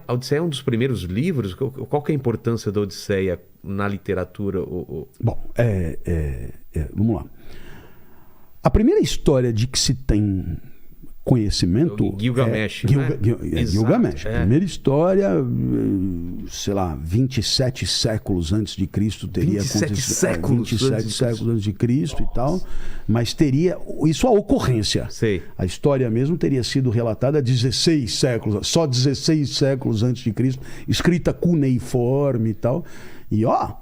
A Odisseia é um dos primeiros livros? Qual que é a importância da Odisseia na literatura? Bom, vamos lá. A primeira história de que se tem conhecimento Gilgamesh, né? Gilgamesh. A primeira história, sei lá, 27 séculos antes de Cristo teria 27 séculos 27 séculos antes de Cristo e tal, mas teria isso a ocorrência. Sei. A história mesmo teria sido relatada 16 séculos, só 16 séculos antes de Cristo, escrita cuneiforme e tal. E a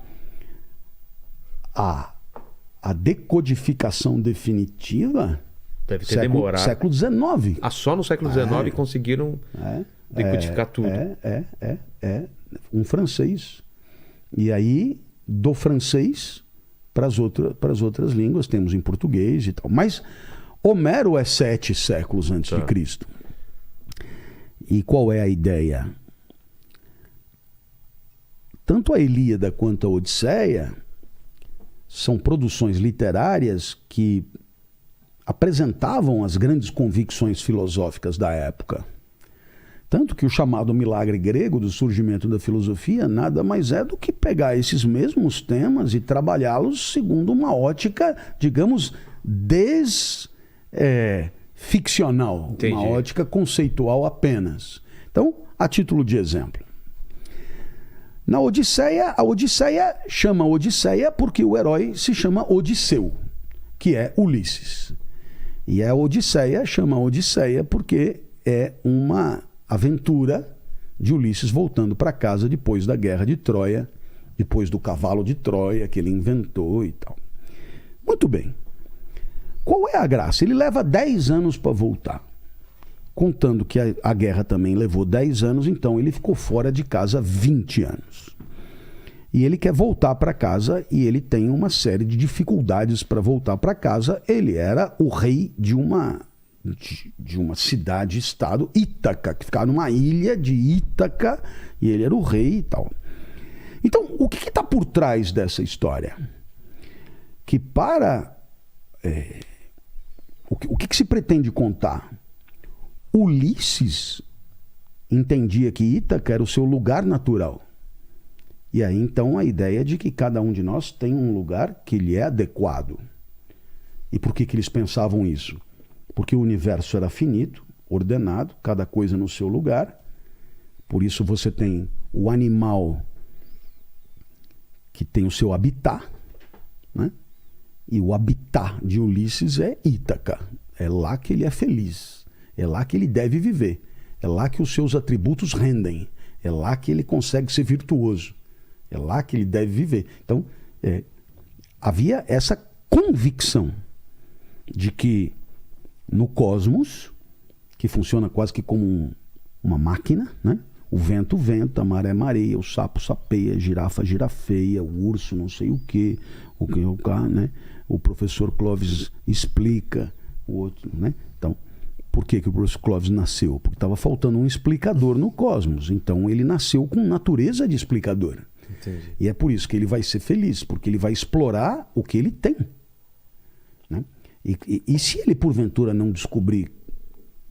decodificação definitiva deve ter demorado. Século XIX. Só no século XIX conseguiram decodificar tudo. Um francês. E aí, do francês para as outras línguas, temos em português e tal. Mas Homero é 7 séculos antes de Cristo. E qual é a ideia? Tanto a Ilíada quanto a Odisseia são produções literárias que apresentavam as grandes convicções filosóficas da época. Tanto que o chamado milagre grego do surgimento da filosofia nada mais é do que pegar esses mesmos temas e trabalhá-los segundo uma ótica, digamos, ficcional, Entendi. uma ótica conceitual apenas. Então, a título de exemplo, na Odisseia, a Odisseia chama Odisseia porque o herói se chama Odisseu, que é Ulisses. E a Odisseia chama Odisseia porque é uma aventura de Ulisses voltando para casa depois da guerra de Troia, depois do cavalo de Troia que ele inventou e tal. Muito bem. Qual é a graça? Ele leva 10 anos para voltar. Contando que a guerra também levou 10 anos, então ele ficou fora de casa 20 anos. E ele quer voltar para casa e ele tem uma série de dificuldades para voltar para casa. Ele era o rei de uma cidade-estado, Ítaca, que ficava numa ilha de Ítaca, e ele era o rei e tal. Então, o que está por trás dessa história? Que o que se pretende contar? Ulisses entendia que Ítaca era o seu lugar natural. E aí, então, a ideia de que cada um de nós tem um lugar que lhe é adequado. E por que eles pensavam isso? Porque o universo era finito, ordenado, cada coisa no seu lugar. Por isso você tem o animal que tem o seu habitat, né? E o habitat de Ulisses é Ítaca. É lá que ele é feliz. É lá que ele deve viver. É lá que os seus atributos rendem. É lá que ele consegue ser virtuoso. É lá que ele deve viver. Então, havia essa convicção de que no cosmos, que funciona quase que como uma máquina, né? O vento venta, a maré mareia, o sapo sapeia, a girafa girafeia, o urso não sei o quê, né? O professor Clóvis explica, o outro, né? Então, por que o professor Clóvis nasceu? Porque estava faltando um explicador no cosmos. Então, ele nasceu com natureza de explicador. Entendi. E é por isso que ele vai ser feliz, porque ele vai explorar o que ele tem, né? E se ele porventura não descobrir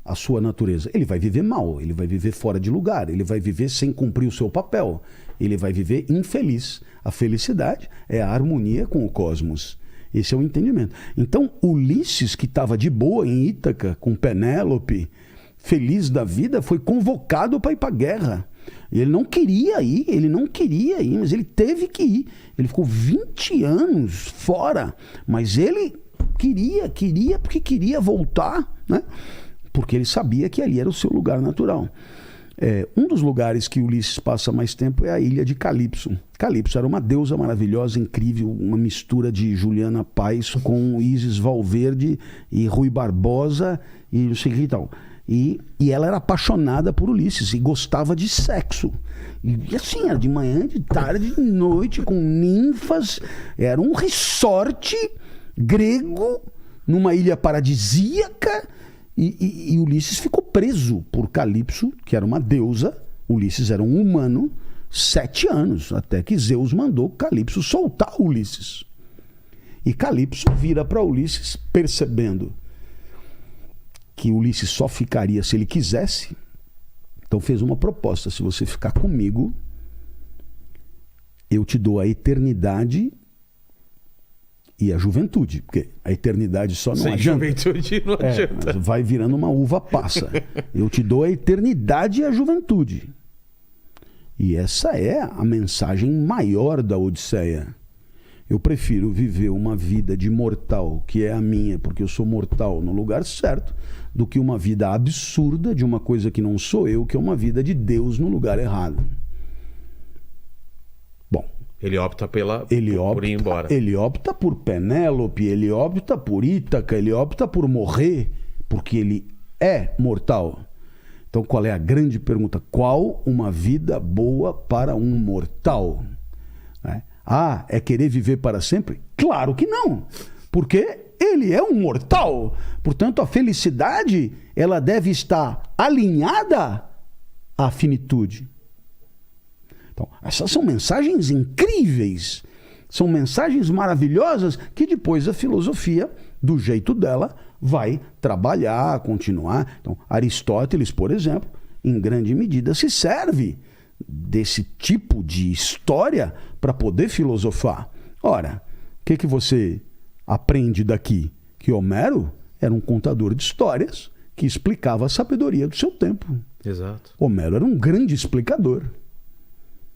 a sua natureza, ele vai viver mal, ele vai viver fora de lugar, ele vai viver sem cumprir o seu papel, ele vai viver infeliz. A felicidade é a harmonia com o cosmos. Esse é o entendimento. Então, Ulisses, que estava de boa em Ítaca, com Penélope, feliz da vida, foi convocado para ir para a guerra. E ele não queria ir, mas ele teve que ir. Ele ficou 20 anos fora, mas ele queria porque queria voltar, né? Porque ele sabia que ali era o seu lugar natural. Um dos lugares que Ulisses passa mais tempo é a ilha de Calipso. Calipso era uma deusa maravilhosa, incrível, uma mistura de Juliana Paz com Isis Valverde e Rui Barbosa e não sei o que e tal. E ela era apaixonada por Ulisses e gostava de sexo. E assim, era de manhã, de tarde, de noite, com ninfas. Era um resort grego numa ilha paradisíaca. E Ulisses ficou preso por Calipso, que era uma deusa. Ulisses era um humano, 7 anos, até que Zeus mandou Calipso soltar Ulisses. E Calipso vira para Ulisses, percebendo que Ulisses só ficaria se ele quisesse. Então fez uma proposta: se você ficar comigo, eu te dou a eternidade e a juventude, porque a eternidade só não Sem adianta. juventude não adianta. Vai virando uma uva passa. Eu te dou a eternidade e a juventude. E essa é a mensagem maior da Odisseia. Eu prefiro viver uma vida de mortal, que é a minha, porque eu sou mortal, no lugar certo, do que uma vida absurda de uma coisa que não sou eu, que é uma vida de Deus no lugar errado. Bom, Ele opta por ir embora. ele opta por Penélope, ele opta por Ítaca, ele opta por morrer, porque ele é mortal. Então qual é a grande pergunta? Qual uma vida boa para um mortal? É querer viver para sempre? Claro que não, porque ele é um mortal. Portanto, a felicidade, ela deve estar alinhada à finitude. Então, essas são mensagens incríveis, são mensagens maravilhosas que depois a filosofia, do jeito dela, vai trabalhar, continuar. Então, Aristóteles, por exemplo, em grande medida se serve desse tipo de história para poder filosofar. Ora, o que você aprende daqui? Que Homero era um contador de histórias que explicava a sabedoria do seu tempo. Exato. Homero era um grande explicador.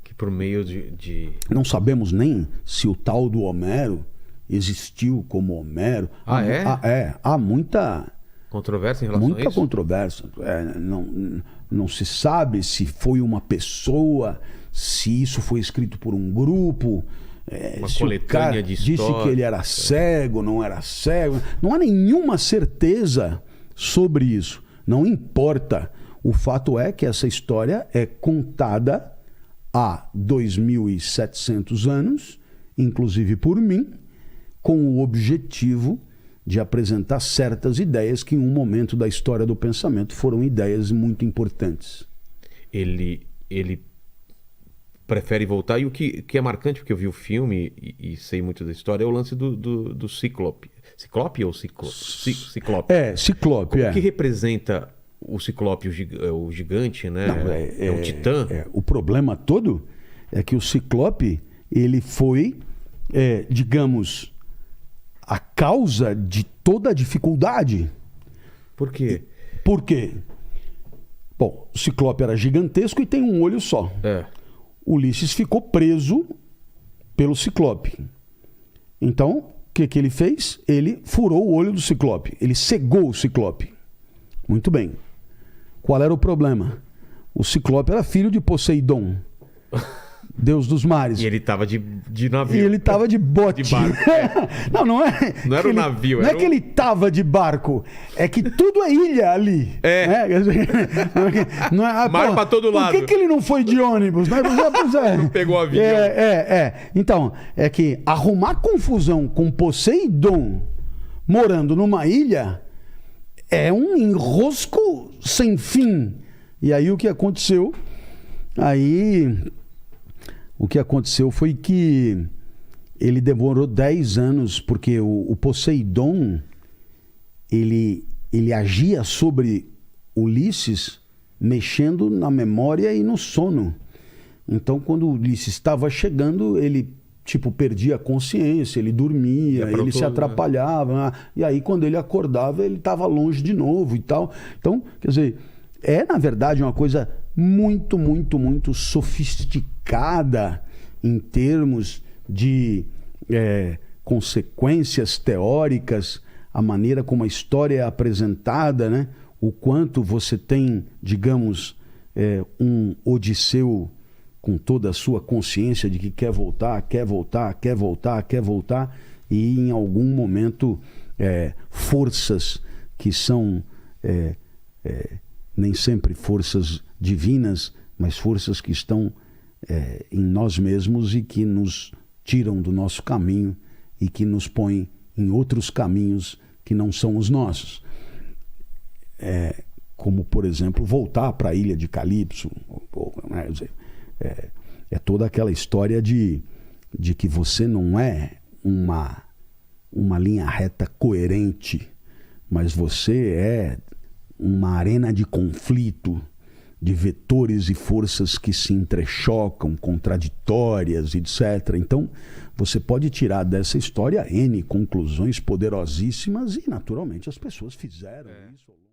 Que por meio de... Não sabemos nem se o tal do Homero existiu como Homero. Há muita... controvérsia em relação a isso? Muita controvérsia. Não se sabe se foi uma pessoa, se isso foi escrito por um grupo, uma se coletânea o cara de disse histórias. que ele era cego, não era cego. Não há nenhuma certeza sobre isso. Não importa. O fato é que essa história é contada há 2.700 anos, inclusive por mim, com o objetivo de apresentar certas ideias que em um momento da história do pensamento foram ideias muito importantes. Ele prefere voltar, e o que é marcante, porque eu vi o filme e sei muito da história, é o lance do Ciclope. Ciclope ou Ciclope? Ciclope. Ciclope. O que representa o Ciclope, o gigante, né? Não, é o titã. O problema todo é que o Ciclope, ele foi, digamos, a causa de toda a dificuldade. Por quê? Por quê? Bom, o Ciclope era gigantesco e tem um olho só. Ulisses ficou preso pelo Ciclope. Então, o que ele fez? Ele furou o olho do Ciclope. Ele cegou o Ciclope. Muito bem. Qual era o problema? O Ciclope era filho de Poseidon, deus dos mares. E ele estava de navio. E ele estava de bote. De barco. Não é. Não era um navio. Não é que ele estava de barco. É que tudo é ilha ali. Mar para todo lado. Por que ele não foi de ônibus? Não pegou o avião. Então, é que arrumar confusão com Poseidon morando numa ilha é um enrosco sem fim. E aí o que aconteceu? O que aconteceu foi que ele demorou 10 anos, porque o Poseidon, ele agia sobre Ulisses mexendo na memória e no sono. Então, quando Ulisses estava chegando, ele perdia a consciência, ele dormia, ele se atrapalhava. E aí, quando ele acordava, ele estava longe de novo e tal. Então, quer dizer, na verdade, uma coisa muito, muito, muito sofisticada em termos de consequências teóricas, a maneira como a história é apresentada, né? O quanto você tem, digamos, um Odisseu com toda a sua consciência de que quer voltar, e em algum momento forças que são nem sempre forças divinas, mas forças que estão em nós mesmos e que nos tiram do nosso caminho e que nos põem em outros caminhos que não são os nossos. Como, por exemplo, voltar para a ilha de Calipso. É toda aquela história de que você não é uma linha reta coerente, mas você é uma arena de conflito. de vetores e forças que se entrechocam, contraditórias, etc. Então, você pode tirar dessa história N conclusões poderosíssimas e, naturalmente, as pessoas fizeram isso.